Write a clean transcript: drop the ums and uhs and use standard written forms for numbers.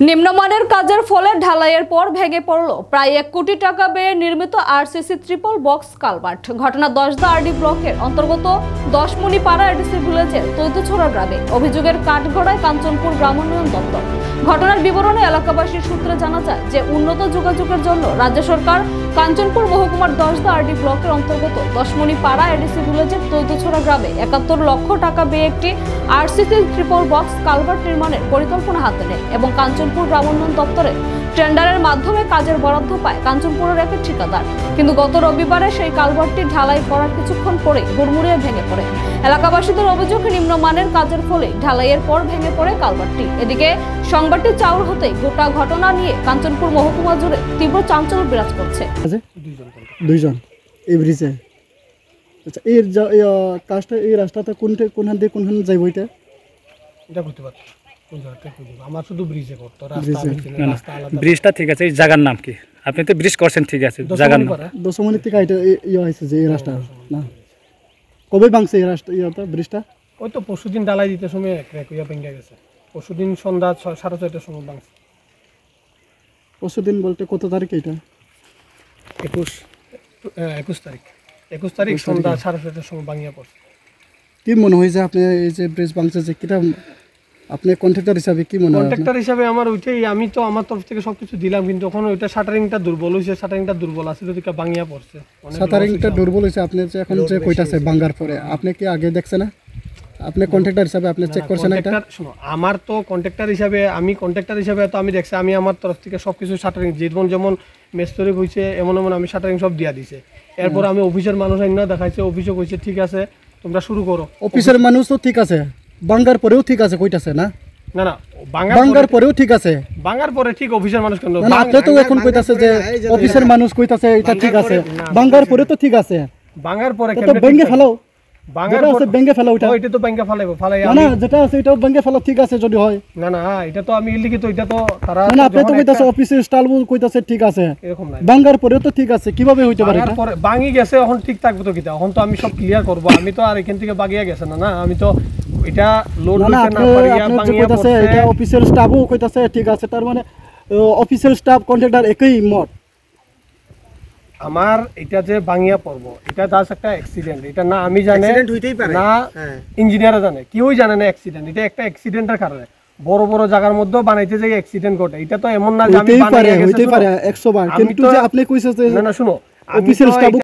নিম্নমানের কাজের ফলে ঢালাইয়ের পর ভেঙে পড়ল প্রায় 1 কোটি টাকা ব্যয়ে নির্মিত আরসিসি ট্রিপল বক্স কালভার্ট। ঘটনা 10 আরডি ব্লকের অন্তর্গত 10 মণিপাড়া এডিসি ভিলেজের তৈতুছড়া গ্রামে। অভিযোগের কাঠগড়ায় কাঞ্চনপুর গ্রামোন্নয়ন দপ্তর। ঘটনার বিবরণে এলাকাবাসীর সূত্রে জানা যায় যে উন্নত যোগাযোগের জন্য রাজ্য সরকার কাঞ্চনপুর মহকুমার 10 আরডি ব্লকের অন্তর্গত 10 মণিপাড়া এডিসি ভিলেজের তৈতুছড়া গ্রামে 71 লক্ষ টাকা ব্যয়ে একটি আরসিসি ট্রিপল বক্স কালভার্ট নির্মাণের পরিকল্পনা হাতে নেয় এবং কাঞ্চনপুর গ্রামোন্নয়ন দপ্তরে টেন্ডারের মাধ্যমে কাজের বরাদ্দ পায় কাঞ্চনপুরের এক ঠিকাদার। কিন্তু গত রবিবারে সেই কালভার্টটি ঢালাই করার কিছুক্ষণ পরে হুড়মুড়িয়ে ভেঙে পড়ে। এলাকাবাসীদের অভিযোগ, নিম্নমানের কাজের ফলে ঢালাইয়ের পর ভেঙে পড়ে কালভার্টটি। এদিকে সংবাদটি চাউর হতেই গোটা ঘটনা নিয়ে কাঞ্চনপুর মহকুমা জুড়ে তীব্র চাঞ্চল্য বিরাজ করছে। দুইজন এই ব্রিজে, আচ্ছা এই কাজটা এই রাস্তাটা কোনখান দিয়ে কোনখান যাইব? এটা করতে পারতো আমার শুধু ব্রিজে করতো, ব্রিজটা ঠিক আছে। এই জায়গার নাম কি? আপনি তো ব্রিজ করছেন, ঠিক আছে। জায়গার নাম দশমণি থেকে এটা হয়েছে যে এই রাস্তা না কবে ভাঙছে এই রাস্তা ব্রিজটা? ওই তো পরশুদিন ডালাই দিতে সময় ভেঙে গেছে। পরশুদিন সন্ধ্যা 6:30টার সময় ভাঙছে। পরশুদিন বলতে কত তারিখ? এটা 21 তারিখ সন্ধ্যা 6:30টার সময় ভাঙিয়া পড়ছে। কি মনে হয় যে আপনি এই যে ব্রিজ ভাঙছে যে কিটা আপনি কন্ট্রাক্টর হিসাবে কি মনে হয়? কন্ট্রাক্টর হিসাবে আমার ওইটাই, আমি তো আমার তরফ থেকে সবকিছু দিলাম, কিন্তু এখন ওইটা শাটারিংটা দুর্বল হয়েছে। শাটারিংটা দুর্বল আছে যদি ভাঙিয়া পড়ছে। শাটারিংটা দুর্বল হয়েছে। আপনি যে এখন যে কইতাছে ভাঙার পরে আপনি কি আগে দেখছেন না? আপনি কন্ট্রাক্টর হিসাবে আপনি চেক করছেন না? এটা শুনো, আমার তো কন্ট্রাক্টর হিসাবে তো আমি দেখছি, আমি আমার তরফ থেকে সবকিছু শাটারিং যেমন মেস্তরি হয়েছে এমন আমি শাটারিং সব দিয়া দিছে। এরপর আমি অফিসের মানুষ আইনা দেখাইছে, অফিসও কইছে ঠিক আছে তোমরা শুরু করো। অফিসের মানুষ তো ঠিক আছে, ভাঙার পরেও ঠিক আছে কইতাছে না? না না, ভাঙার পরেও ঠিক আছে। ভাঙার পরে ঠিক অফিসের মানুষ কেন? না, আপনি তো এখন কইতাছে যে অফিসের মানুষ কইতাছে এটা ঠিক আছে, ভাঙার পরে তো ঠিক আছে। ভাঙার পরে তো ভেঙে ফেলো, ভাঙার পরে ভেঙে ফেলো। ওইটা তো ভেঙে ফালাই না, যেটা আছে এটাও ভেঙে ফেলো, ঠিক আছে যদি হয়। না না, এটা তো আমি লিখিত, এটা তো তারা না, আপনি তো কইতাছে অফিসের স্টাফ কইতাছে ঠিক আছে, এরকম না। ভাঙার পরেও তো ঠিক আছে, কিভাবে হইতে পারে? ভাঙার পরে ভাঙি গেছে, এখন ঠিক থাকবে তো কিটা? এখন তো আমি সব ক্লিয়ার করব। আমি তো আর এখান থেকে বাগিয়া গেছে না, আমি তো এটা লোড লইতে না পারিয়া ভাঙিয়া পড়ছে। এটা অফিসিয়াল স্টাফও কইতাছে ঠিক আছে, তার মানে অফিসিয়াল স্টাফ কন্ট্রাক্টর একই মত। আমার এটা যে ভাঙিয়া পড়বো, এটা জাস্ট একটা অ্যাক্সিডেন্ট। এটা না আমি জানি না, ইঞ্জিনিয়াররা জানে, কেউই জানে না অ্যাক্সিডেন্ট। এটা একটা অ্যাক্সিডেন্টের কারণে বড় বড় জায়গার মধ্যে বানাইতে যে অ্যাক্সিডেন্ট ঘটে, এটা তো এমন না যে আমি বানাইয়া গেছি। হইতে পারে 100 বার, কিন্তু যে আপনি কইছেন যে না শুনো, অফিসিয়াল স্টাফও